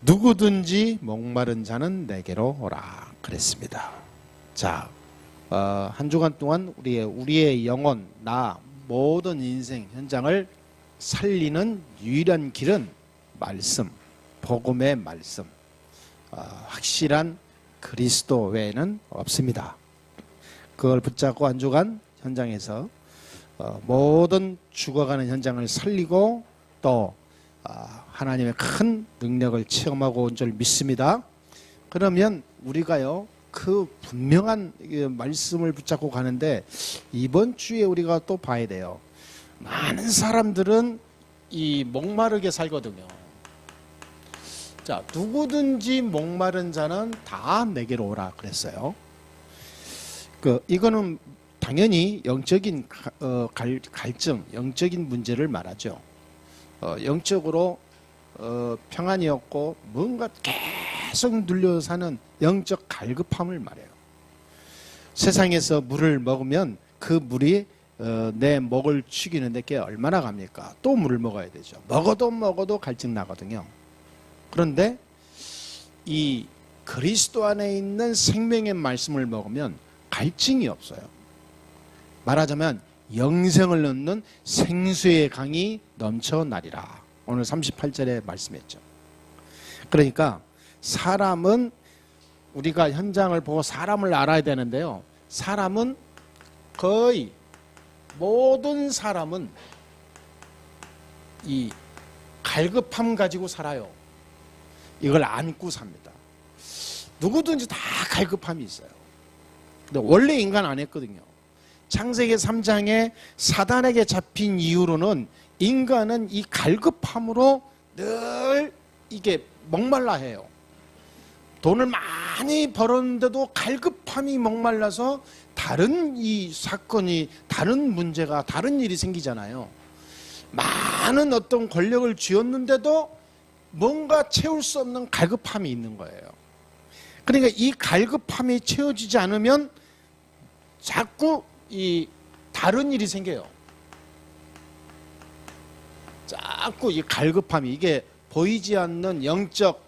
누구든지 목마른 자는 내게로 오라 그랬습니다. 자, 한 주간 동안 우리의 영혼, 나, 모든 인생 현장을 살리는 유일한 길은 말씀, 복음의 말씀, 확실한 그리스도 외에는 없습니다. 그걸 붙잡고 한 주간 현장에서 모든 죽어가는 현장을 살리고 또 하나님의 큰 능력을 체험하고 온 줄 믿습니다. 그러면 우리가요, 그 분명한 말씀을 붙잡고 가는데 이번 주에 우리가 또 봐야 돼요. 많은 사람들은 이 목마르게 살거든요. 자, 누구든지 목마른 자는 다 내게로 오라 그랬어요. 이거는 당연히 영적인 갈증, 영적인 문제를 말하죠. 영적으로 평안이 없고 뭔가 계속 눌려 사는 영적 갈급함을 말해요. 세상에서 물을 먹으면 그 물이 내 목을 축이는데 꽤 얼마나 갑니까? 또 물을 먹어야 되죠. 먹어도 갈증 나거든요. 그런데 이 그리스도 안에 있는 생명의 말씀을 먹으면 갈증이 없어요. 말하자면 영생을 얻는 생수의 강이 넘쳐나리라. 오늘 38절에 말씀했죠. 그러니까 사람은 우리가 현장을 보고 사람을 알아야 되는데요. 사람은 거의 모든 사람은 이 갈급함 가지고 살아요. 이걸 안고 삽니다. 누구든지 다 갈급함이 있어요. 근데 원래 인간 안 했거든요. 창세기 3장에 사단에게 잡힌 이후로는 인간은 이 갈급함으로 늘 이게 목말라 해요. 돈을 많이 벌었는데도 갈급함이 목말라서 다른 이 사건이, 다른 문제가, 다른 일이 생기잖아요. 많은 어떤 권력을 쥐었는데도 뭔가 채울 수 없는 갈급함이 있는 거예요. 그러니까 이 갈급함이 채워지지 않으면 자꾸 이 다른 일이 생겨요. 자꾸 이 갈급함이, 이게 보이지 않는 영적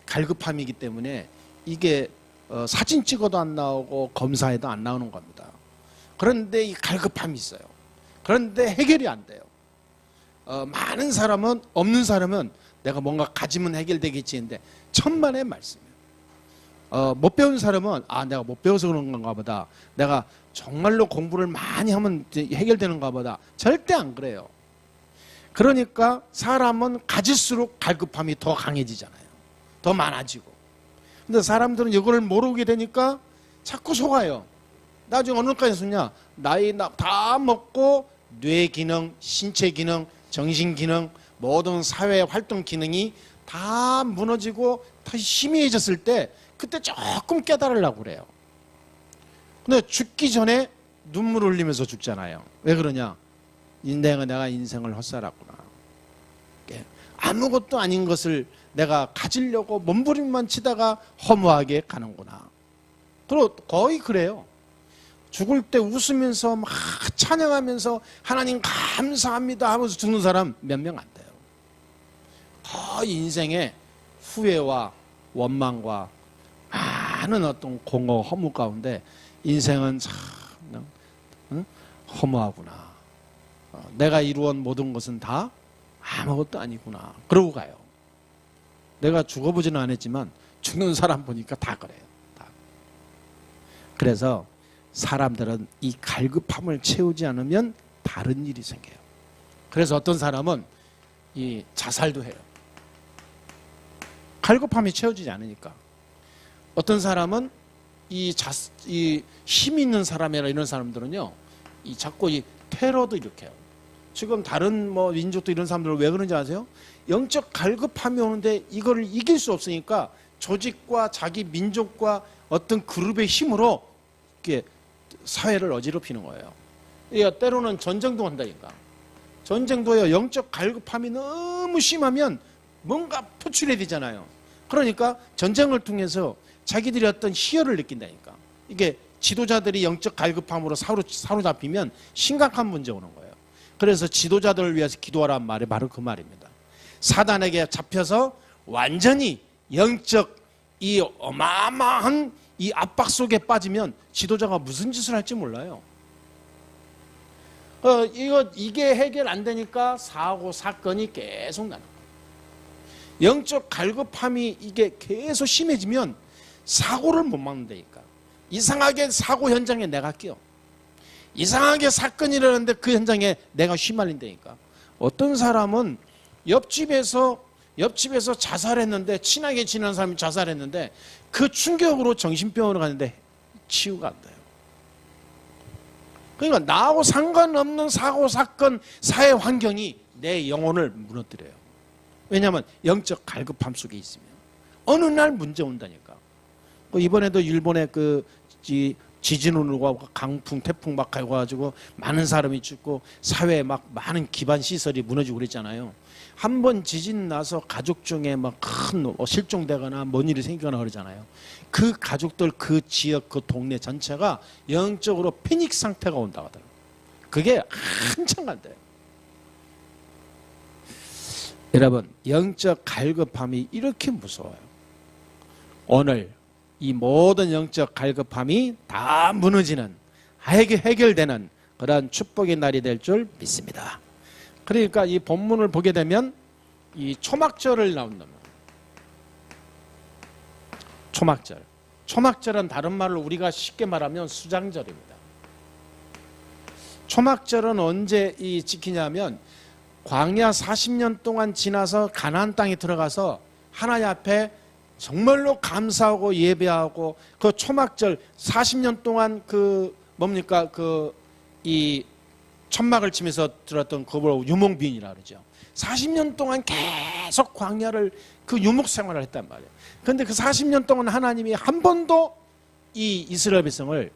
갈급함이기 때문에 이게 사진 찍어도 안 나오고 검사해도 안 나오는 겁니다. 그런데 이 갈급함이 있어요. 그런데 해결이 안 돼요. 많은 사람은, 없는 사람은 내가 뭔가 가지면 해결되겠지 했는데 천만의 말씀이에요. 못 배운 사람은 내가 못 배워서 그런 건가 보다, 내가 정말로 공부를 많이 하면 해결되는가 보다. 절대 안 그래요. 그러니까 사람은 가질수록 갈급함이 더 강해지잖아요. 더 많아지고. 근데 사람들은 이걸 모르게 되니까 자꾸 속아요. 나중에 어느 까지 속냐? 나이 다 먹고 뇌 기능, 신체 기능, 정신 기능, 모든 사회 활동 기능이 다 무너지고 더 희미해졌을 때 그때 조금 깨달으려고 그래요. 근데 죽기 전에 눈물 흘리면서 죽잖아요. 왜 그러냐? 내가 인생을 헛살았구나. 아무것도 아닌 것을 내가 가지려고 몸부림만 치다가 허무하게 가는구나. 그리고 거의 그래요. 죽을 때 웃으면서 막 찬양하면서 하나님 감사합니다 하면서 죽는 사람 몇 명 안 돼요. 거의 인생의 후회와 원망과 많은 어떤 공허, 허무 가운데 인생은 참 허무하구나. 내가 이루어온 모든 것은 다 아무것도 아니구나. 그러고 가요. 내가 죽어보지는 않았지만 죽는 사람 보니까 다 그래요. 다. 그래서 사람들은 이 갈급함을 채우지 않으면 다른 일이 생겨요. 그래서 어떤 사람은 이 자살도 해요. 갈급함이 채워지지 않으니까. 어떤 사람은 이 힘 있는 사람이나 이런 사람들은요, 자꾸 이 테러도 일으켜요. 지금 다른 민족도 이런 사람들은 왜 그런지 아세요? 영적 갈급함이 오는데 이거를 이길 수 없으니까 조직과 자기 민족과 어떤 그룹의 힘으로 이렇게 사회를 어지럽히는 거예요. 그러니까 때로는 전쟁도 한다니까. 전쟁도요, 영적 갈급함이 너무 심하면 뭔가 표출해야 되잖아요. 그러니까 전쟁을 통해서 자기들이 어떤 희열을 느낀다니까. 이게 지도자들이 영적 갈급함으로 사로잡히면 심각한 문제 오는 거예요. 그래서 지도자들을 위해서 기도하라는 말이 바로 그 말입니다. 사단에게 잡혀서 완전히 영적 이 어마어마한 이 압박 속에 빠지면 지도자가 무슨 짓을 할지 몰라요. 이게 해결 안 되니까 사고 사건이 계속 나는 거예요. 영적 갈급함이 이게 계속 심해지면 사고를 못 막는다니까. 이상하게 사고 현장에 내가 끼어. 이상하게 사건이 일어나는데 그 현장에 내가 휘말린다니까. 어떤 사람은 옆집에서 자살했는데, 친하게 지내는 사람이 자살했는데 그 충격으로 정신병원으로 갔는데 치유가 안 돼요. 그러니까 나하고 상관없는 사고 사건 사회 환경이 내 영혼을 무너뜨려요. 왜냐하면 영적 갈급함 속에 있으면 어느 날 문제 온다니까. 이번에도 일본에 지진으로 가고 강풍, 태풍 막 가가지고 많은 사람이 죽고 사회에 막 많은 기반 시설이 무너지고 그랬잖아요. 한 번 지진 나서 가족 중에 막 큰 실종되거나 뭔 일이 생기거나 그러잖아요. 그 가족들, 그 지역, 그 동네 전체가 영적으로 패닉 상태가 온다고 하더라고요. 그게 한참 간대요. 여러분, 영적 갈급함이 이렇게 무서워요. 오늘 이 모든 영적 갈급함이 다 무너지는, 해결되는 그런 축복의 날이 될 줄 믿습니다. 그러니까 이 본문을 보게 되면 이 초막절을 나온다면, 초막절은 다른 말로 우리가 쉽게 말하면 수장절입니다. 초막절은 언제 지키냐면 광야 40년 동안 지나서 가나안 땅에 들어가서 하나님 앞에 정말로 감사하고 예배하고, 그 초막절 40년 동안 이 천막을 치면서 들었던 그걸 유목민이라 그러죠. 40년 동안 계속 광야를 유목 생활을 했단 말이에요. 그런데 그 40년 동안 하나님이 한 번도 이 이스라엘 백성을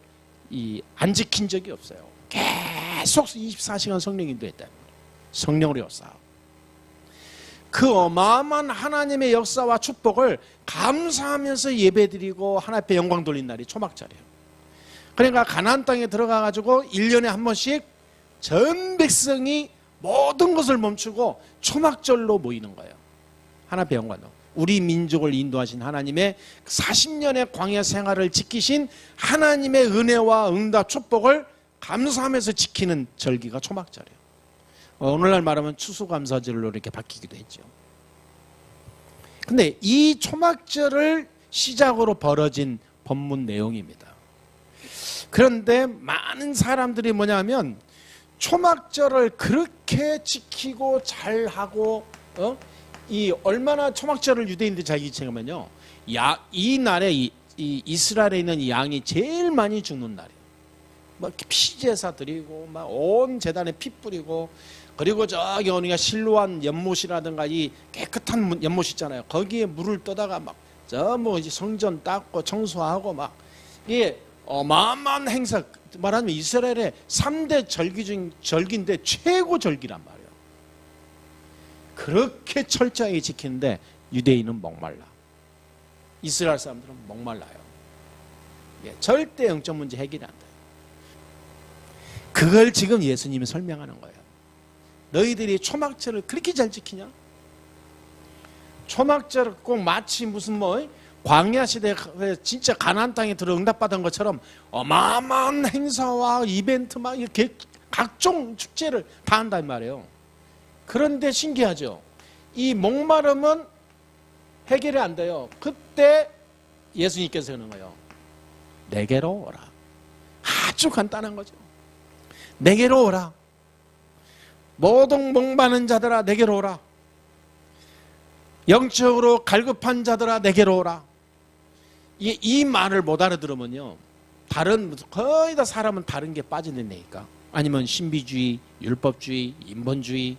안 지킨 적이 없어요. 계속 24시간 성령 인도했단 말이에요. 성령으로 역사하고. 그 어마어마한 하나님의 역사와 축복을 감사하면서 예배드리고 하나님 앞에 영광 돌린 날이 초막절이에요. 그러니까 가나안 땅에 들어가가지고 1년에 한 번씩 전 백성이 모든 것을 멈추고 초막절로 모이는 거예요. 하나님 앞에 영광 돌리고. 우리 민족을 인도하신 하나님의 40년의 광야 생활을 지키신 하나님의 은혜와 응답 축복을 감사하면서 지키는 절기가 초막절이에요. 오늘날 말하면 추수감사절로 이렇게 바뀌기도 했죠. 근데 이 초막절을 시작으로 벌어진 본문 내용입니다. 그런데 많은 사람들이 뭐냐면 초막절을 그렇게 지키고 잘하고 얼마나 초막절을 유대인들이 잘 지키냐면요, 이 날에 이 이스라엘에 있는 양이 제일 많이 죽는 날이에요. 막 피제사 드리고 막 온 제단에 피 뿌리고, 그리고 저기 어느가 실로한 연못이라든가 이 깨끗한 연못 있잖아요. 거기에 물을 떠다가 막 이제 성전 닦고 청소하고 막, 이게 어마어마한 행사, 말하자면 이스라엘의 3대 절기 중 절기인데 최고 절기란 말이에요. 그렇게 철저하게 지키는데 유대인은 목말라. 이스라엘 사람들은 목말라요. 절대 영적 문제 해결이 안 돼요. 그걸 지금 예수님이 설명하는 거예요. 너희들이 초막절을 그렇게 잘 지키냐? 초막절 꼭 마치 무슨 광야 시대에 진짜 가나안 땅에 들어 응답받은 것처럼 어마어마한 행사와 이벤트 막 이렇게 각종 축제를 다 한단 말이에요. 그런데 신기하죠. 이 목마름은 해결이 안 돼요. 그때 예수님께서 하는 거예요. 내게로 오라. 아주 간단한 거죠. 내게로 오라. 모든 목마른 자들아 내게로 오라. 영적으로 갈급한 자들아 내게로 오라. 이 말을 못 알아들으면요, 거의 다 사람은 다른 게 빠진다니까. 아니면 신비주의, 율법주의, 인본주의,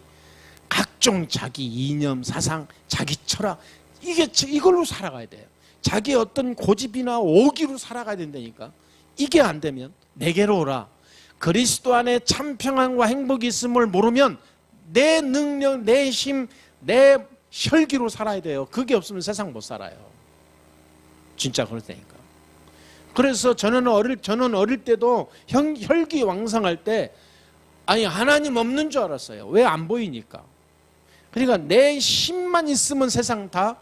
각종 자기 이념, 사상, 자기 철학, 이걸로 살아가야 돼요. 자기 어떤 고집이나 오기로 살아가야 된다니까. 이게 안 되면 내게로 오라. 그리스도 안에 참 평안과 행복이 있음을 모르면 내 능력, 내 힘, 내 혈기로 살아야 돼요. 그게 없으면 세상 못 살아요. 진짜 그렇다니까. 그래서 저는 어릴 때도 혈기 왕성할 때 하나님 없는 줄 알았어요. 왜? 안 보이니까. 그러니까 내 힘만 있으면 세상 다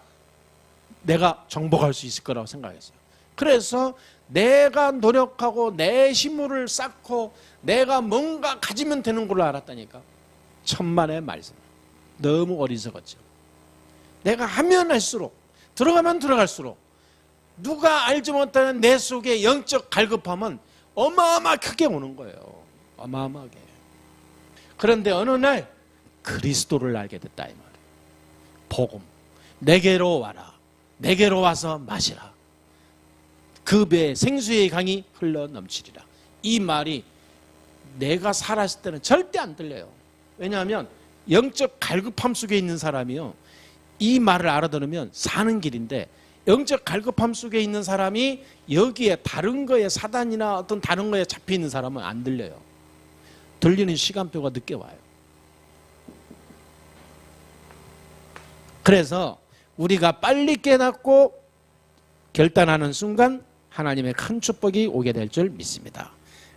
내가 정복할 수 있을 거라고 생각했어요. 그래서 내가 노력하고 내 힘을 쌓고 내가 뭔가 가지면 되는 걸로 알았다니까. 천만의 말씀. 너무 어리석었죠. 내가 하면 할수록, 들어가면 들어갈수록 누가 알지 못하는 내 속에 영적 갈급함은 어마어마하게 크게 오는 거예요. 어마어마하게. 그런데 어느 날 그리스도를 알게 됐다 이 말이에요. 복음. 내게로 와라. 내게로 와서 마시라. 그 배에 생수의 강이 흘러 넘치리라. 이 말이 내가 살았을 때는 절대 안 들려요. 왜냐하면 영적 갈급함 속에 있는 사람이요, 이 말을 알아들으면 사는 길인데, 영적 갈급함 속에 있는 사람이 여기에 다른 거에 사단이나 어떤 다른 거에 잡혀 있는 사람은 안 들려요. 들리는 시간표가 늦게 와요. 그래서 우리가 빨리 깨닫고 결단하는 순간 하나님의 큰 축복이 오게 될 줄 믿습니다.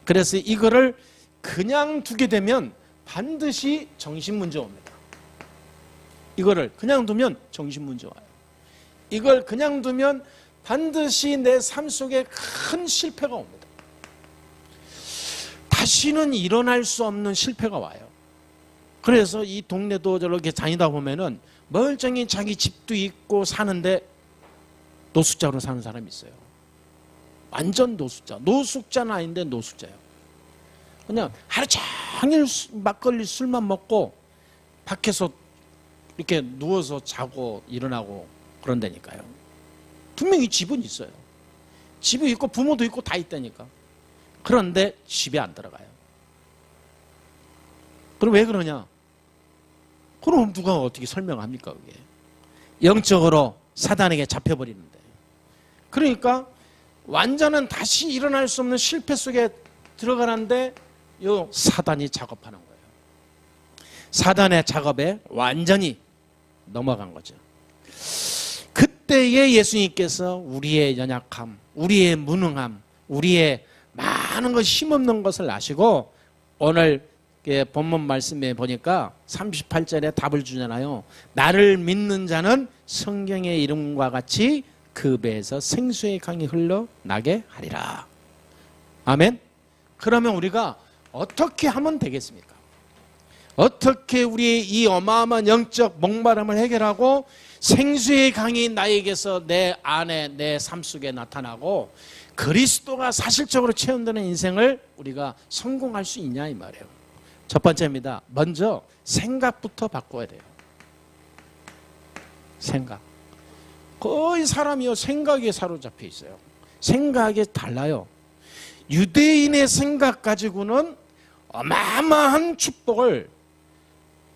그래서 이거를 그냥 두게 되면 반드시 정신문제 옵니다. 이거를 그냥 두면 정신문제 와요. 이걸 그냥 두면 반드시 내 삶 속에 큰 실패가 옵니다. 다시는 일어날 수 없는 실패가 와요. 그래서 이 동네도 저렇게 다니다 보면은 멀쩡히 자기 집도 있고 사는데 노숙자로 사는 사람이 있어요. 완전 노숙자. 노숙자는 아닌데 노숙자예요. 그냥 하루 종일 막걸리 술만 먹고 밖에서 이렇게 누워서 자고 일어나고 그런다니까요. 분명히 집은 있어요. 집이 있고 부모도 있고 다 있다니까. 그런데 집에 안 들어가요. 그럼 왜 그러냐? 그럼 누가 어떻게 설명합니까 그게? 영적으로 사단에게 잡혀버리는데. 그러니까 완전한 다시 일어날 수 없는 실패 속에 들어가는데 요 사단이 작업하는 거예요. 사단의 작업에 완전히 넘어간 거죠. 그때에 예수님께서 우리의 연약함, 우리의 무능함, 우리의 많은 것 힘없는 것을 아시고 오늘 본문 말씀에 보니까 38절에 답을 주잖아요. 나를 믿는 자는 성경의 이름과 같이 그 배에서 생수의 강이 흘러나게 하리라. 아멘. 그러면 우리가 어떻게 하면 되겠습니까? 어떻게 우리의 이 어마어마한 영적 목마름을 해결하고 생수의 강이 나에게서 내 안에 내 삶 속에 나타나고 그리스도가 사실적으로 체험되는 인생을 우리가 성공할 수 있냐 이 말이에요. 첫 번째입니다. 먼저 생각부터 바꿔야 돼요. 생각. 거의 사람이요 생각에 사로잡혀 있어요. 생각이 달라요. 유대인의 생각 가지고는 어마어마한 축복을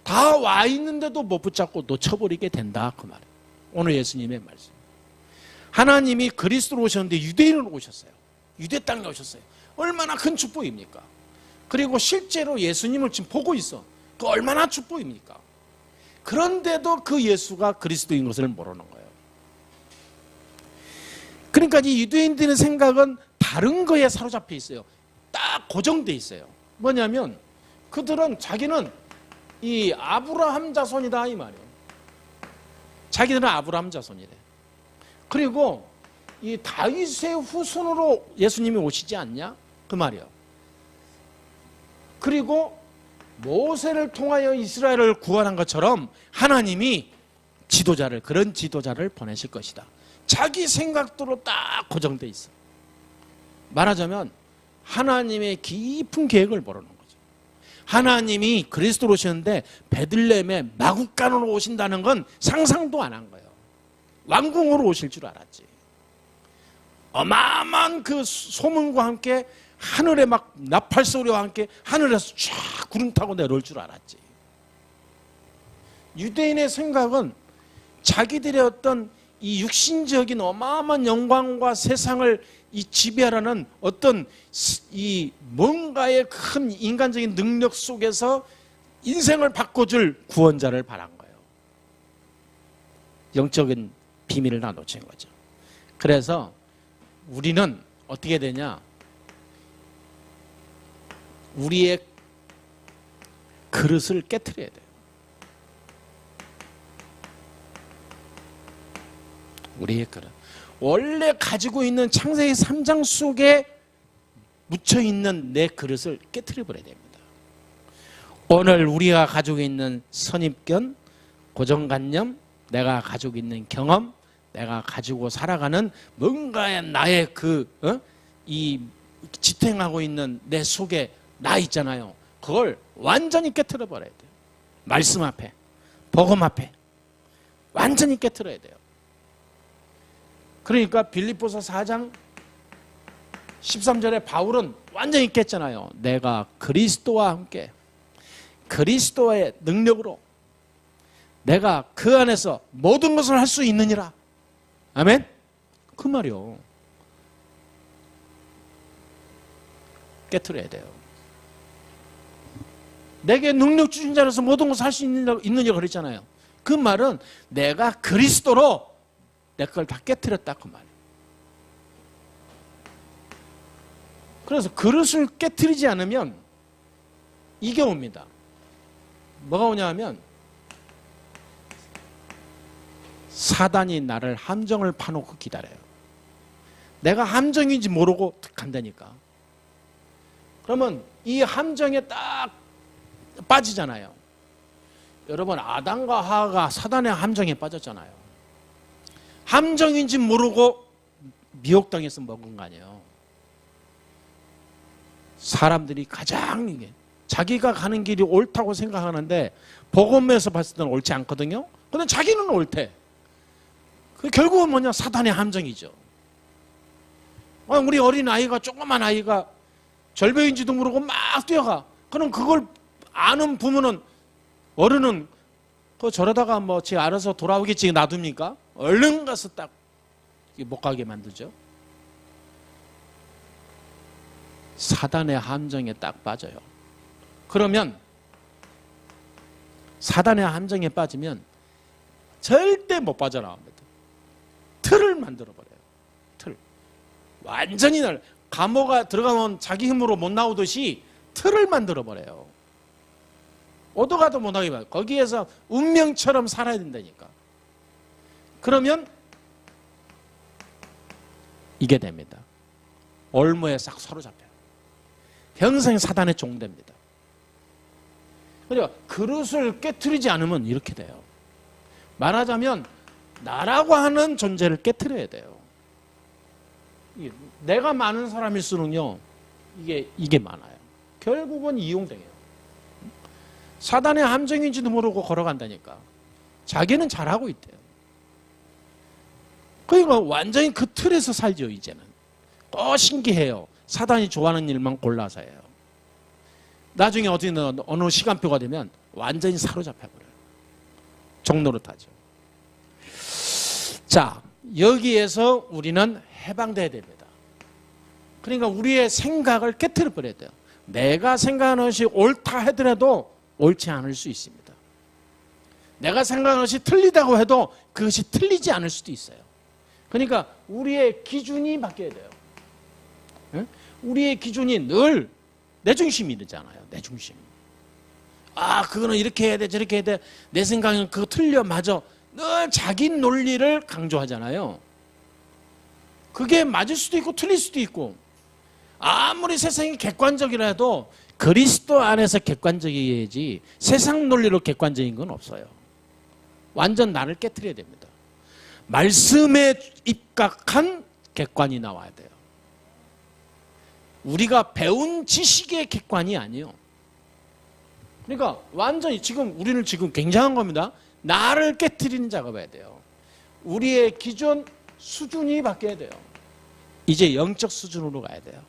다 와 있는데도 못 붙잡고 놓쳐버리게 된다 그 말이에요. 오늘 예수님의 말씀. 하나님이 그리스도로 오셨는데 유대인으로 오셨어요. 유대 땅에 오셨어요. 얼마나 큰 축복입니까? 그리고 실제로 예수님을 지금 보고 있어. 그 얼마나 축복입니까? 그런데도 그 예수가 그리스도인 것을 모르는 거예요. 그러니까 이 유대인들의 생각은 다른 거에 사로잡혀 있어요. 딱 고정돼 있어요. 뭐냐면 그들은 자기는 이 아브라함 자손이다 이 말이에요. 자기들은 아브라함 자손이래. 그리고 이 다윗의 후손으로 예수님이 오시지 않냐? 그 말이에요. 그리고 모세를 통하여 이스라엘을 구원한 것처럼 하나님이 지도자를, 그런 지도자를 보내실 것이다. 자기 생각대로 딱 고정돼 있어. 말하자면 하나님의 깊은 계획을 모르는 거죠. 하나님이 그리스도로 오셨는데 베들레헴에 마구간으로 오신다는 건 상상도 안 한 거예요. 왕궁으로 오실 줄 알았지. 어마어마한 그 소문과 함께 하늘에 막 나팔 소리와 함께 하늘에서 쫙 구름 타고 내려올 줄 알았지. 유대인의 생각은 자기들의 어떤 이 육신적인 어마어마한 영광과 세상을 이 지배하라는 어떤 이 뭔가의 큰 인간적인 능력 속에서 인생을 바꿔줄 구원자를 바란 거예요. 영적인 비밀을 다 놓친 거죠. 그래서 우리는 어떻게 되냐? 우리의 그릇을 깨트려야 돼요. 우리의 그릇. 원래 가지고 있는 창세기 3장 속에 묻혀있는 내 그릇을 깨트려 버려야 됩니다. 오늘 우리가 가지고 있는 선입견, 고정관념, 내가 가지고 있는 경험, 내가 가지고 살아가는 뭔가의 나의 이 지탱하고 있는 내 속에 나 있잖아요. 그걸 완전히 깨트려 버려야 돼요. 말씀 앞에, 복음 앞에 완전히 깨트려야 돼요. 그러니까 빌립보서 4장 13절에 바울은 완전히 깼잖아요. 내가 그리스도와 함께 그리스도의 능력으로 내가 그 안에서 모든 것을 할 수 있느니라. 아멘? 그 말이요. 깨트려야 돼요. 내게 능력 주신 자로서 모든 것을 할 수 있느냐 그랬잖아요. 그 말은 내가 그리스도로 내 걸 다 깨트렸다 그 말이에요. 그래서 그릇을 깨트리지 않으면 이게 옵니다. 뭐가 오냐 하면 사단이 나를 함정을 파놓고 기다려요. 내가 함정인지 모르고 간다니까. 그러면 이 함정에 딱 빠지잖아요. 여러분, 아담과 하와가 사단의 함정에 빠졌잖아요. 함정인지 모르고 미혹당해서 먹은 거 아니에요. 사람들이 가장 이게 자기가 가는 길이 옳다고 생각하는데 복음에서 봤을 때는 옳지 않거든요. 근데 자기는 옳대. 그 결국은 뭐냐? 사단의 함정이죠. 우리 어린 아이가, 조그만 아이가 절벽인지도 모르고 막 뛰어가. 그럼 그걸 아는 부모는, 어른은 저러다가 뭐 지 알아서 돌아오겠지 놔둡니까? 얼른 가서 딱 못 가게 만들죠. 사단의 함정에 딱 빠져요. 그러면 사단의 함정에 빠지면 절대 못 빠져나옵니다. 틀을 만들어버려요. 틀. 완전히 감옥에 들어가면 자기 힘으로 못 나오듯이 틀을 만들어버려요. 어디 가도 못하게 봐요. 거기에서 운명처럼 살아야 된다니까. 그러면 이게 됩니다. 올무에 싹 사로잡혀요. 평생 사단의 종됩니다. 그러니까 그릇을 깨트리지 않으면 이렇게 돼요. 말하자면 나라고 하는 존재를 깨트려야 돼요. 내가 많은 사람일수록요, 이게 많아요. 결국은 이용돼요. 사단의 함정인지도 모르고 걸어간다니까. 자기는 잘하고 있대요. 그러니까 완전히 그 틀에서 살죠, 이제는. 또 신기해요. 사단이 좋아하는 일만 골라서 해요. 나중에 어느 시간표가 되면 완전히 사로잡혀버려요. 종노릇하죠. 자, 여기에서 우리는 해방돼야 됩니다. 그러니까 우리의 생각을 깨트려버려야 돼요. 내가 생각하는 것이 옳다 하더라도 옳지 않을 수 있습니다. 내가 생각하는 것이 틀리다고 해도 그것이 틀리지 않을 수도 있어요. 그러니까 우리의 기준이 바뀌어야 돼요. 네? 우리의 기준이 늘 내 중심이 되잖아요. 내 중심. 그거는 이렇게 해야 돼, 저렇게 해야 돼. 내 생각은 그거 틀려, 맞아. 늘 자기 논리를 강조하잖아요. 그게 맞을 수도 있고 틀릴 수도 있고, 아무리 세상이 객관적이라 해도 그리스도 안에서 객관적이어야지 세상 논리로 객관적인 건 없어요. 완전 나를 깨트려야 됩니다. 말씀에 입각한 객관이 나와야 돼요. 우리가 배운 지식의 객관이 아니에요. 그러니까 완전히 우리는 지금 굉장한 겁니다. 나를 깨트리는 작업을 해야 돼요. 우리의 기준 수준이 바뀌어야 돼요. 이제 영적 수준으로 가야 돼요.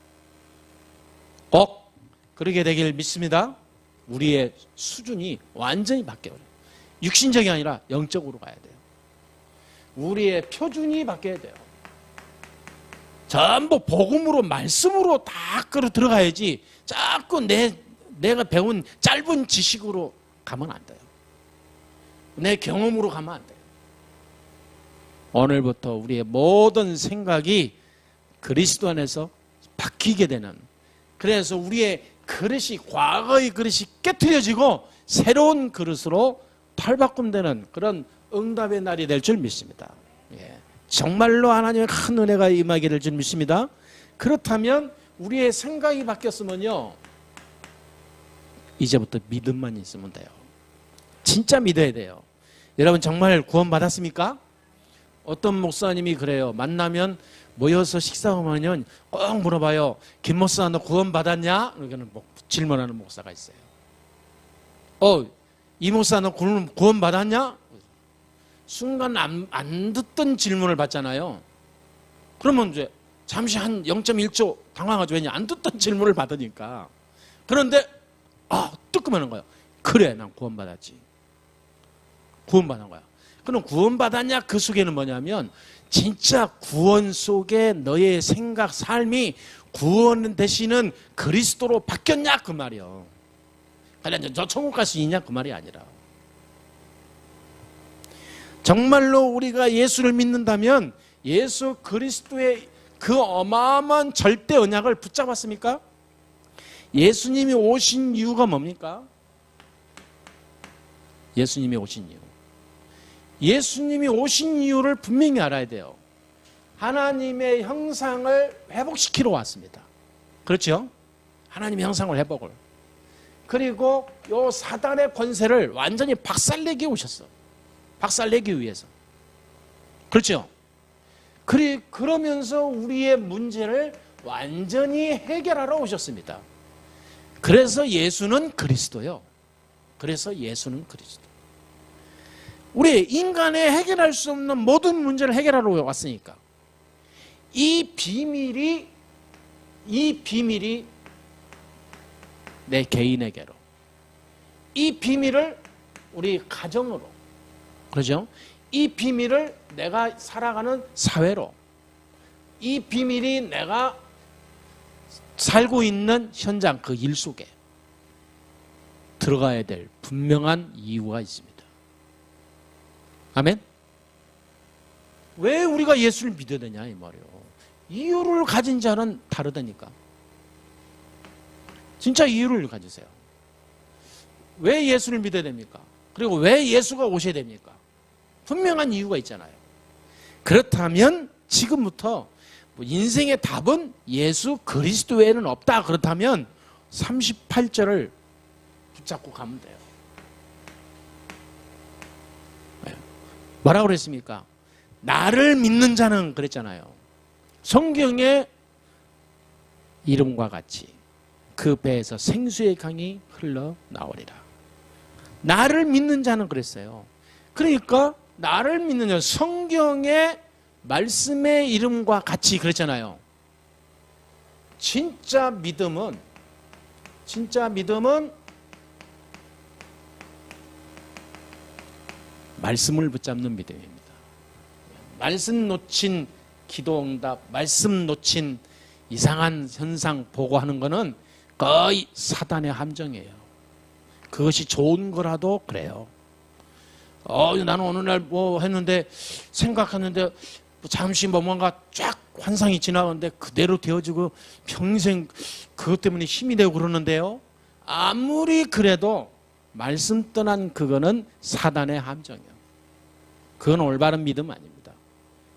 꼭 그러게 되길 믿습니다. 우리의 수준이 완전히 바뀌어요. 육신적이 아니라 영적으로 가야 돼요. 우리의 표준이 바뀌어야 돼요. 전부 복음으로, 말씀으로 다 끌어 들어가야지 자꾸 내가 배운 짧은 지식으로 가면 안 돼요. 내 경험으로 가면 안 돼요. 오늘부터 우리의 모든 생각이 그리스도 안에서 바뀌게 되는, 그래서 우리의 그릇이, 과거의 그릇이 깨트려지고 새로운 그릇으로 탈바꿈되는 그런 응답의 날이 될 줄 믿습니다. 예. 정말로 하나님의 큰 은혜가 임하게 될 줄 믿습니다. 그렇다면 우리의 생각이 바뀌었으면요, 이제부터 믿음만 있으면 돼요. 진짜 믿어야 돼요. 여러분 정말 구원 받았습니까? 어떤 목사님이 그래요. 만나면 모여서 식사하면 꼭 물어봐요. 김 목사 너 구원 받았냐? 이렇게는 질문하는 목사가 있어요. 이 목사 너 구원 받았냐? 순간 안 듣던 질문을 받잖아요. 그러면 이제 잠시 한 0.1초 당황하죠. 왜냐? 안 듣던 질문을 받으니까. 그런데 뜨끔하는 거예요. 그래, 난 구원받았지. 구원받은 거야. 그럼 구원받았냐? 그 속에는 뭐냐면 진짜 구원 속에 너의 생각, 삶이 구원 되시는 그리스도로 바뀌었냐? 그 말이요. 그러니까 저 천국 갈 수 있냐? 그 말이 아니라. 정말로 우리가 예수를 믿는다면 예수 그리스도의 그 어마어마한 절대 언약을 붙잡았습니까? 예수님이 오신 이유가 뭡니까? 예수님이 오신 이유. 예수님이 오신 이유를 분명히 알아야 돼요. 하나님의 형상을 회복시키러 왔습니다. 그렇죠? 하나님의 형상을 회복을. 그리고 요 사단의 권세를 완전히 박살내기 오셨어. 박살내기 위해서. 그렇죠? 그러면서 우리의 문제를 완전히 해결하러 오셨습니다. 그래서 예수는 그리스도요. 그래서 예수는 그리스도. 우리 인간의 해결할 수 없는 모든 문제를 해결하러 왔으니까 이 비밀이 내 개인에게로, 이 비밀을 우리 가정으로, 그렇죠? 이 비밀을 내가 살아가는 사회로, 이 비밀이 내가 살고 있는 현장 그 일 속에 들어가야 될 분명한 이유가 있습니다. 아멘? 왜 우리가 예수를 믿어야 되냐 이 말이에요. 이유를 가진 자는 다르다니까. 진짜 이유를 가지세요. 왜 예수를 믿어야 됩니까? 그리고 왜 예수가 오셔야 됩니까? 분명한 이유가 있잖아요. 그렇다면 지금부터 인생의 답은 예수 그리스도 외에는 없다. 그렇다면 38절을 붙잡고 가면 돼요. 뭐라고 그랬습니까? 나를 믿는 자는 그랬잖아요. 성경의 이름과 같이 그 배에서 생수의 강이 흘러나오리라. 나를 믿는 자는 그랬어요. 그러니까 나를 믿는 자, 성경의 말씀의 이름과 같이 그랬잖아요. 진짜 믿음은 말씀을 붙잡는 믿음입니다. 말씀 놓친 기도응답, 말씀 놓친 이상한 현상 보고하는 것은 거의 사단의 함정이에요. 그것이 좋은 거라도 그래요. 나는 어느 날 뭐 했는데 생각했는데 잠시 뭔가 쫙 환상이 지나가는데 그대로 되어지고 평생 그것 때문에 힘이 되고 그러는데요. 아무리 그래도 말씀 떠난 그거는 사단의 함정이에요. 그건 올바른 믿음 아닙니다.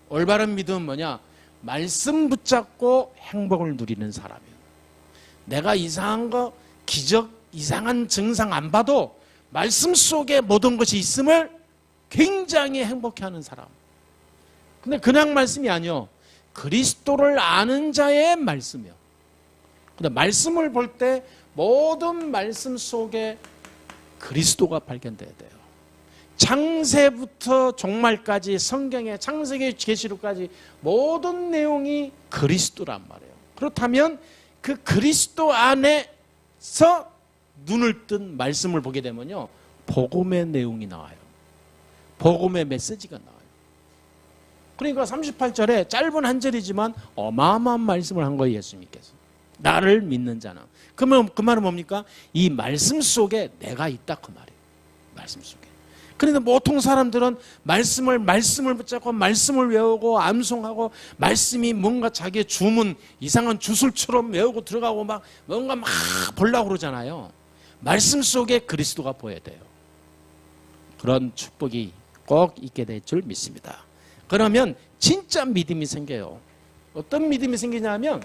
올바른 믿음은 뭐냐? 말씀 붙잡고 행복을 누리는 사람이에요. 내가 이상한 거, 기적, 이상한 증상 안 봐도 말씀 속에 모든 것이 있음을 굉장히 행복해하는 사람. 근데 그냥 말씀이 아니요. 그리스도를 아는 자의 말씀이요. 근데 말씀을 볼 때 모든 말씀 속에 그리스도가 발견돼야 돼요. 창세부터 종말까지 성경의 창세기 계시록까지 모든 내용이 그리스도란 말이에요. 그렇다면 그 그리스도 안에서 눈을 뜬 말씀을 보게 되면요, 복음의 내용이 나와요. 복음의 메시지가 나와요. 그러니까 38절에 짧은 한 절이지만 어마어마한 말씀을 한 거예요. 예수님께서 나를 믿는 자는. 그러면 그 말은 뭡니까? 이 말씀 속에 내가 있다 그 말이에요. 말씀 속에. 그런데 보통 사람들은 말씀을 붙잡고 말씀을 외우고 암송하고 말씀이 뭔가 자기의 주문 이상한 주술처럼 외우고 들어가고 막 뭔가 막 보려고 그러잖아요. 말씀 속에 그리스도가 보여야 돼요. 그런 축복이 꼭 있게 될 줄 믿습니다. 그러면 진짜 믿음이 생겨요. 어떤 믿음이 생기냐면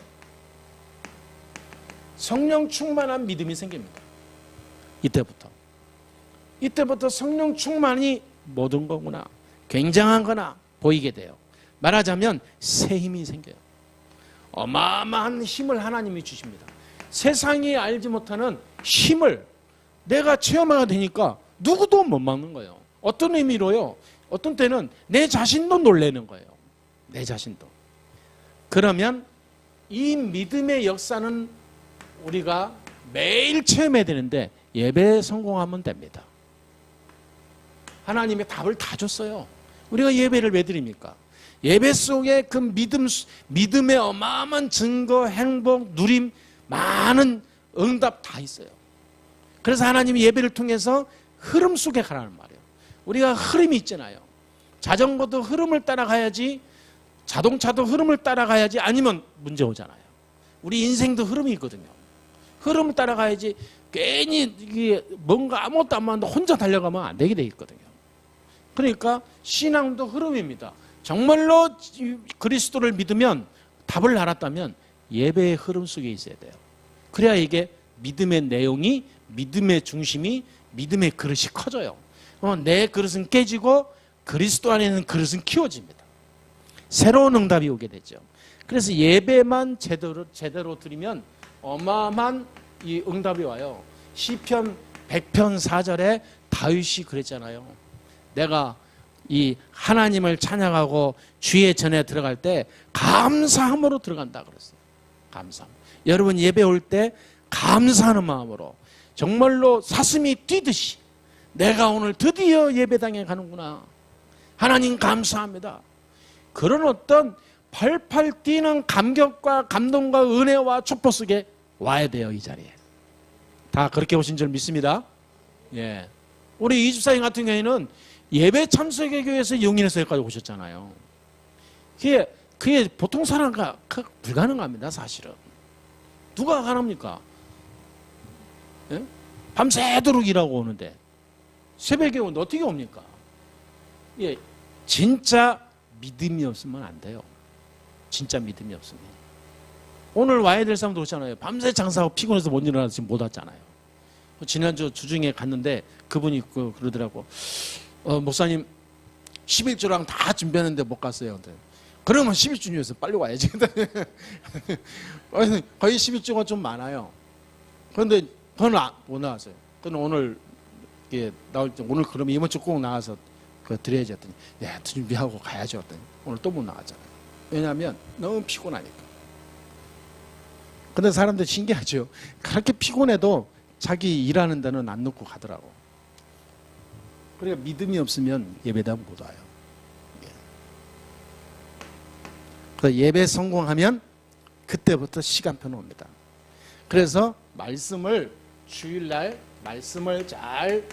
성령 충만한 믿음이 생깁니다. 이때부터 성령 충만이 모든 거구나, 굉장한 거나 보이게 돼요. 말하자면 새 힘이 생겨요. 어마어마한 힘을 하나님이 주십니다. 세상이 알지 못하는 힘을 내가 체험하게 되니까 누구도 못 막는 거예요. 어떤 의미로요? 어떤 때는 내 자신도 놀라는 거예요. 내 자신도. 그러면 이 믿음의 역사는 우리가 매일 체험해야 되는데 예배에 성공하면 됩니다. 하나님의 답을 다 줬어요. 우리가 예배를 왜 드립니까? 예배 속에 그 믿음의 어마어마한 증거, 행복, 누림, 많은 응답 다 있어요. 그래서 하나님이 예배를 통해서 흐름 속에 가라는 말이에요. 우리가 흐름이 있잖아요. 자전거도 흐름을 따라가야지, 자동차도 흐름을 따라가야지, 아니면 문제 오잖아요. 우리 인생도 흐름이 있거든요. 흐름을 따라가야지, 괜히 이게 뭔가 아무것도 안 맞는데 혼자 달려가면 안 되게 돼 있거든요. 그러니까 신앙도 흐름입니다. 정말로 그리스도를 믿으면, 답을 알았다면 예배의 흐름 속에 있어야 돼요. 그래야 이게 믿음의 내용이, 믿음의 중심이, 믿음의 그릇이 커져요. 내 그릇은 깨지고 그리스도 안에 있는 그릇은 키워집니다. 새로운 응답이 오게 되죠. 그래서 예배만 제대로 드리면 어마어마한 이 응답이 와요. 시편 100편 4절에 다윗이 그랬잖아요. 내가 이 하나님을 찬양하고 주의 전에 들어갈 때 감사함으로 들어간다 그랬어요. 감사함. 여러분 예배 올 때 감사하는 마음으로, 정말로 사슴이 뛰듯이 내가 오늘 드디어 예배당에 가는구나, 하나님 감사합니다, 그런 어떤 팔팔 뛰는 감격과 감동과 은혜와 축복 속에 와야 돼요. 이 자리에 다 그렇게 오신 줄 믿습니다. 예. 우리 이집사님 같은 경우에는 예배 참석의 교회에서 용인에서 여기까지 오셨잖아요. 그게 보통 사람과 불가능합니다. 사실은 누가 가능합니까? 예? 밤새도록 일하고 오는데 새벽에 오는데 어떻게 옵니까? 예, 진짜 믿음이 없으면 안 돼요. 진짜 믿음이 없으면. 오늘 와야 될 사람도 오잖아요. 밤새 장사하고 피곤해서 못 일어나서 지금 못 왔잖아요. 지난주 주중에 갔는데 그분이 그러더라고. 목사님 11조랑 다 준비하는데 못 갔어요. 그러면 11주년에서 빨리 와야지. 거의 11조가 좀 많아요. 그런데 그건 못 나왔어요. 그건 오늘 나올 때 오늘 그러면 이번 주 꼭 나와서 드려야지 했더니 준비하고 가야죠 했더니 오늘 또 못 나왔잖아요. 왜냐하면 너무 피곤하니까. 근데 사람들 신기하죠. 그렇게 피곤해도 자기 일하는 데는 안 놓고 가더라고. 그러니까 믿음이 없으면 예배당 못 와요. 그 예배 성공하면 그때부터 시간표는 옵니다. 그래서 말씀을 주일날 말씀을 잘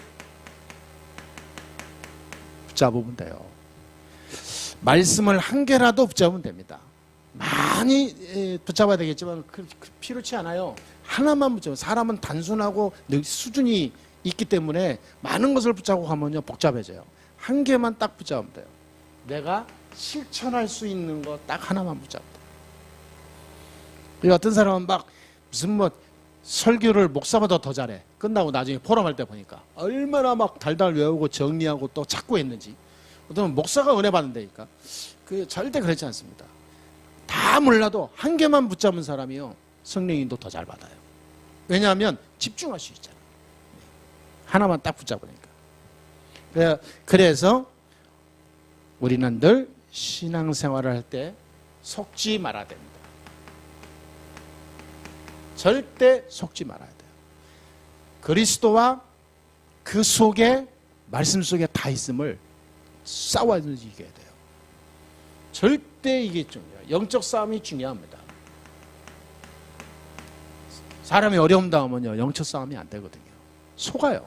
붙잡으면 돼요. 말씀을 한 개라도 붙잡으면 됩니다. 많이 붙잡아야 되겠지만 필요치 않아요. 하나만 붙잡으면, 사람은 단순하고 수준이 있기 때문에 많은 것을 붙잡고 가면요 복잡해져요. 한 개만 딱 붙잡으면 돼요. 내가 실천할 수 있는 거 딱 하나만 붙잡으면 돼요. 그리고 어떤 사람은 막 무슨 설교를 목사보다 더 잘해. 끝나고 나중에 포럼할 때 보니까 얼마나 막 달달 외우고 정리하고 또 찾고 했는지. 어떤 목사가 은혜 받는다니까. 절대 그렇지 않습니다. 다 몰라도 한 개만 붙잡은 사람이요 성령님도 더 잘 받아요. 왜냐하면 집중할 수 있잖아요. 하나만 딱 붙잡으니까. 그래서 우리는 늘 신앙생활을 할 때 속지 말아야 됩니다. 절대 속지 말아야 돼요. 그리스도와 그 속에, 말씀 속에 다 있음을 싸워야지 이겨야 돼요. 절대 이게 중요해요. 영적 싸움이 중요합니다. 사람이 어려움 당하면요 영적 싸움이 안 되거든요. 속아요.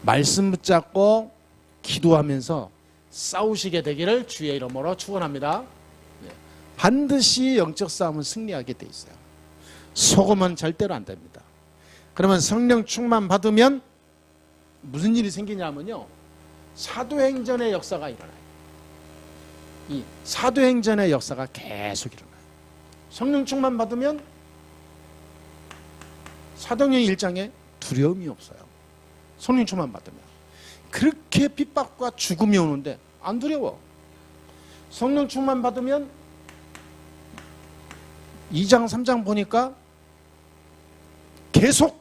말씀 붙잡고 기도하면서 싸우시게 되기를 주의 이름으로 축원합니다. 반드시 영적 싸움은 승리하게 돼 있어요. 속으면 절대로 안 됩니다. 그러면 성령 충만 받으면 무슨 일이 생기냐면요 사도행전의 역사가 일어나요. 이 사도행전의 역사가 계속 일어나요. 성령 충만 받으면 사도행전 1장에 두려움이 없어요. 성령 충만 받으면. 그렇게 핍박과 죽음이 오는데 안 두려워. 성령 충만 받으면 2장 3장 보니까 계속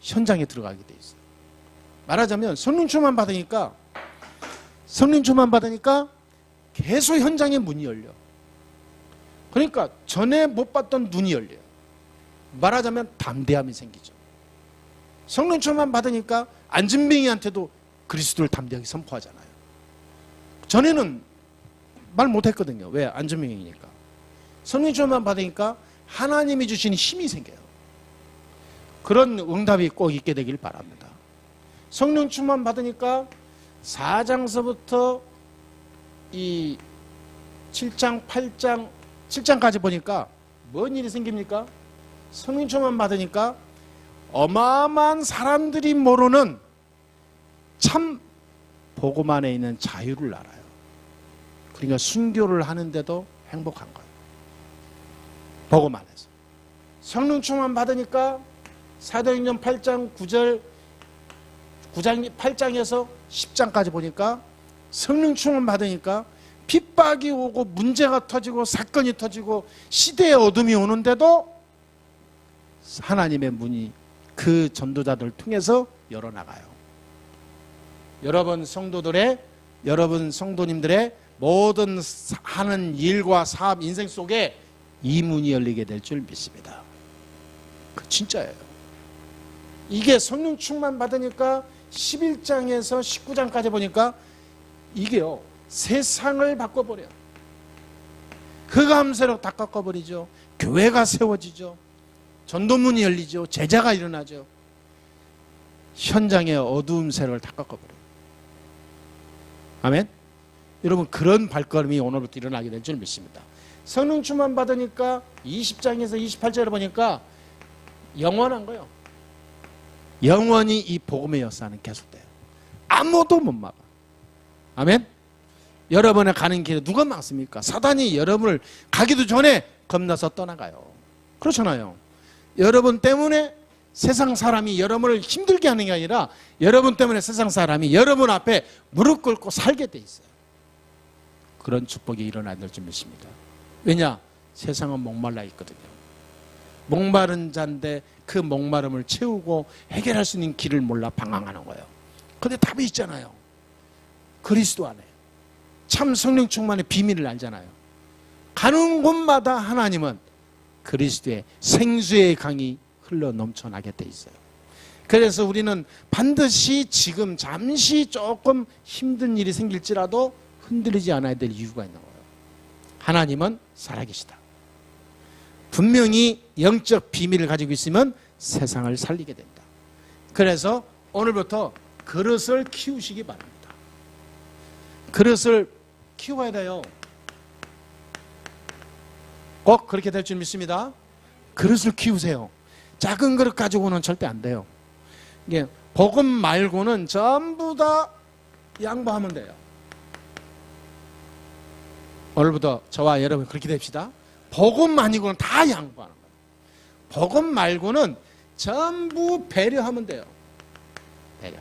현장에 들어가게 돼 있어요. 말하자면 성령 충만 받으니까 계속 현장에 문이 열려. 그러니까 전에 못 봤던 눈이 열려요. 말하자면 담대함이 생기죠. 성령 충만 받으니까 안진뱅이한테도 그리스도를 담대하게 선포하잖아요. 전에는 말 못했거든요. 왜? 안진뱅이니까. 성령 충만 받으니까 하나님이 주신 힘이 생겨요. 그런 응답이 꼭 있게 되길 바랍니다. 성령 충만 받으니까 4장서부터 이 7장, 8장, 7장까지 보니까 뭔 일이 생깁니까? 성령 충만 받으니까 어마어마한 사람들이 모르는 참 복음 안에 있는 자유를 알아요. 그러니까 순교를 하는데도 행복한 거예요. 복음 안에서. 성령 충만 받으니까 사도행전 8장 9절 8장에서 10장까지 보니까 성령 충만 받으니까 핍박이 오고 문제가 터지고 사건이 터지고 시대의 어둠이 오는데도 하나님의 문이 그 전도자들을 통해서 열어나가요. 여러분 성도님들의 모든 하는 일과 사업 인생 속에 이 문이 열리게 될 줄 믿습니다. 그 진짜예요. 이게 성령 충만 받으니까 11장에서 19장까지 보니까 이게요 세상을 바꿔버려요. 흑암세력 다 꺾어버리죠. 교회가 세워지죠. 전도문이 열리죠. 제자가 일어나죠. 현장의 어두운 세력을 다 꺾어버려요. 아멘. 여러분 그런 발걸음이 오늘부터 일어나게 될 줄 믿습니다. 성령 충만 받으니까 20장에서 28절에 보니까 영원한 거예요. 영원히 이 복음의 역사는 계속돼요. 아무도 못 막아. 아멘. 여러분의 가는 길에 누가 막습니까? 사단이 여러분을 가기도 전에 겁나서 떠나가요. 그렇잖아요. 여러분 때문에 세상 사람이 여러분을 힘들게 하는 게 아니라 여러분 때문에 세상 사람이 여러분 앞에 무릎 꿇고 살게 돼 있어요. 그런 축복이 일어나야 될 줄 믿습니다. 왜냐? 세상은 목말라 있거든요. 목마른 자인데 그 목마름을 채우고 해결할 수 있는 길을 몰라 방황하는 거예요. 그런데 답이 있잖아요. 그리스도 안에. 참 성령 충만의 비밀을 알잖아요. 가는 곳마다 하나님은 그리스도의 생수의 강이 흘러 넘쳐나게 돼 있어요. 그래서 우리는 반드시 지금 잠시 조금 힘든 일이 생길지라도 흔들리지 않아야 될 이유가 있는 거예요. 하나님은 살아계시다. 분명히 영적 비밀을 가지고 있으면 세상을 살리게 된다. 그래서 오늘부터 그릇을 키우시기 바랍니다. 그릇을 키워야 돼요. 꼭 그렇게 될 줄 믿습니다. 그릇을 키우세요. 작은 그릇 가지고는 절대 안 돼요. 이게 복음 말고는 전부 다 양보하면 돼요. 오늘부터 저와 여러분 그렇게 됩시다. 복음 아니고는 다 양보하는 거예요. 복음 말고는 전부 배려하면 돼요. 배려.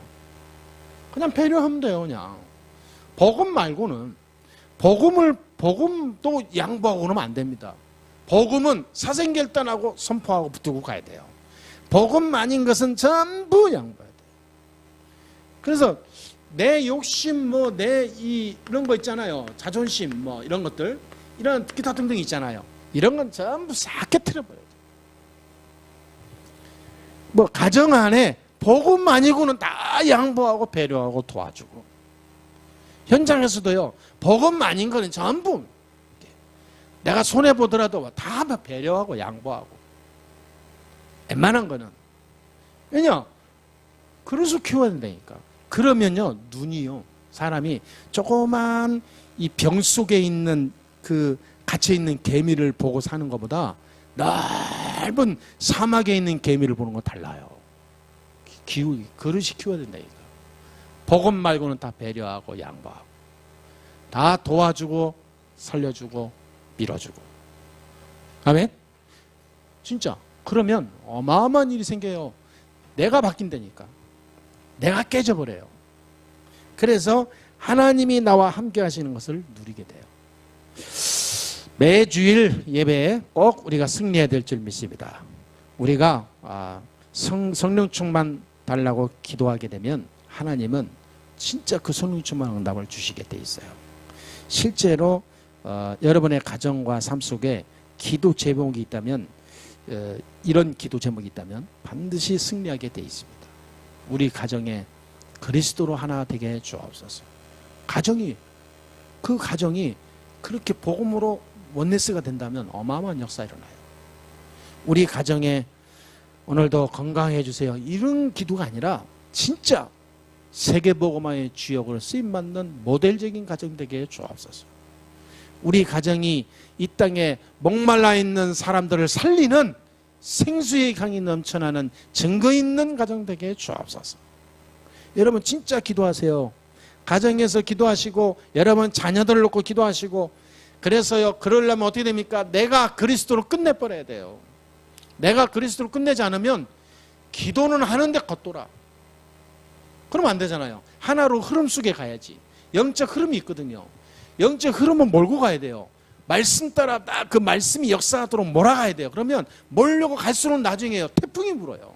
그냥 배려하면 돼요. 그냥 복음 말고는 복음도 양보하고 그러면 안 됩니다. 복음은 사생결단하고 선포하고 붙들고 가야 돼요. 복음 아닌 것은 전부 양보해야 돼요. 그래서 내 욕심 이런 거 있잖아요. 자존심 이런 것들 이런 기타 등등 있잖아요. 이런 건 전부 싹 깨트려버려야 돼요. 가정 안에 복음 아니고는 다 양보하고 배려하고 도와주고 현장에서도요. 복음 아닌 거는 전부 내가 손해보더라도 다 배려하고 양보하고 웬만한 거는 왜냐? 그릇을 키워야 된다니까. 그러면요 눈이요 사람이 조그만 이 병 속에 있는 그 갇혀있는 개미를 보고 사는 것보다 넓은 사막에 있는 개미를 보는 건 달라요. 그릇이 키워야 된다니까. 복음 말고는 다 배려하고 양보하고 다 도와주고 살려주고 밀어주고. 아멘? 진짜. 그러면 어마어마한 일이 생겨요. 내가 바뀐다니까. 내가 깨져버려요. 그래서 하나님이 나와 함께 하시는 것을 누리게 돼요. 매주일 예배에 꼭 우리가 승리해야 될 줄 믿습니다. 우리가 성령 충만 달라고 기도하게 되면 하나님은 진짜 그 성령 충만 응답을 주시게 돼 있어요. 실제로 여러분의 가정과 삶 속에 기도 제목이 있다면, 이런 기도 제목이 있다면 반드시 승리하게 돼 있습니다. 우리 가정에 그리스도로 하나 되게 해 주옵소서. 그 가정이 그렇게 복음으로 원네스가 된다면 어마어마한 역사 일어나요. 우리 가정에 오늘도 건강해 주세요. 이런 기도가 아니라 진짜 세계복음화의 주역으로 쓰임받는 모델적인 가정 되게 해 주옵소서. 우리 가정이 이 땅에 목말라 있는 사람들을 살리는 생수의 강이 넘쳐나는 증거 있는 가정 되게 해 주옵소서. 여러분 진짜 기도하세요. 가정에서 기도하시고 여러분 자녀들을 놓고 기도하시고. 그래서요, 그러려면 어떻게 됩니까? 내가 그리스도로 끝내버려야 돼요. 내가 그리스도로 끝내지 않으면 기도는 하는데 겉돌아. 그러면 안 되잖아요. 하나로 흐름 속에 가야지. 영적 흐름이 있거든요. 영적 흐름은 몰고 가야 돼요. 말씀 따라 딱 그 말씀이 역사하도록 몰아가야 돼요. 그러면 몰려고 갈수록 나중에요, 태풍이 불어요.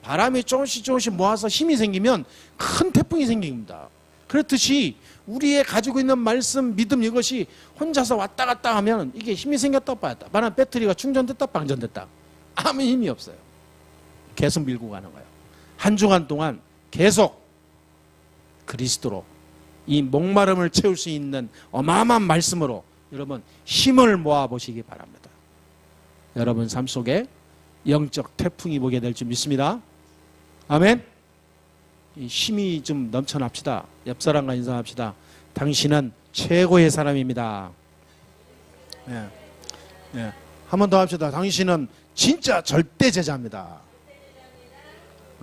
바람이 조금씩 모아서 힘이 생기면 큰 태풍이 생깁니다. 그렇듯이 우리의 가지고 있는 말씀, 믿음 이것이 혼자서 왔다 갔다 하면 이게 힘이 생겼다 빠졌다. 만약 배터리가 충전됐다 방전됐다. 아무 힘이 없어요. 계속 밀고 가는 거예요. 한 주간 동안 계속 그리스도로 이 목마름을 채울 수 있는 어마어마한 말씀으로 여러분 힘을 모아보시기 바랍니다. 여러분 삶 속에 영적 태풍이 보게 될 줄 믿습니다. 아멘. 이 힘이 좀 넘쳐납시다. 옆 사람과 인사합시다. 당신은 최고의 사람입니다. 예. 예. 한 번 더 합시다. 당신은 진짜 절대 제자입니다.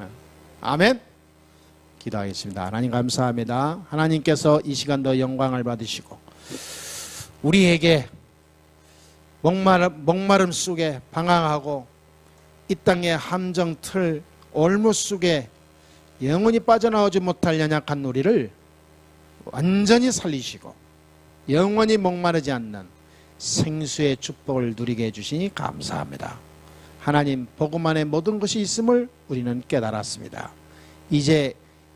예. 아멘. 기도하겠습니다. 하나님 감사합니다. 하나님께서 이 시간도 영광을 받으시고 우리에게 목마름 속에 방황하고 이 땅의 함정 틀 올무 속에 영원히 빠져나오지 못할 연약한 우리를 완전히 살리시고 영원히 목마르지 않는 생수의 축복을 누리게 해주시니 감사합니다. 하나님 복음 안에 모든 것이 있음을 우리는 깨달았습니다. 이제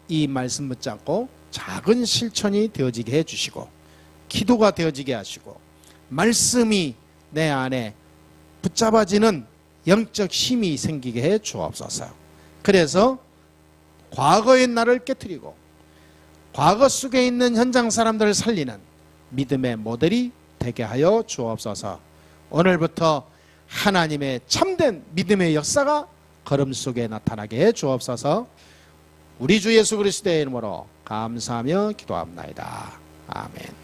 이 말씀 붙잡고 작은 실천이 되어지게 해주시고 기도가 되어지게 하시고 말씀이 내 안에 붙잡아지는 영적 힘이 생기게 해 주옵소서. 그래서 과거의 나를 깨트리고 과거 속에 있는 현장 사람들을 살리는 믿음의 모델이 되게 하여 주옵소서. 오늘부터 하나님의 참된 믿음의 역사가 걸음 속에 나타나게 해 주옵소서. 우리 주 예수 그리스도의 이름으로 감사하며 기도합나이다. 아멘.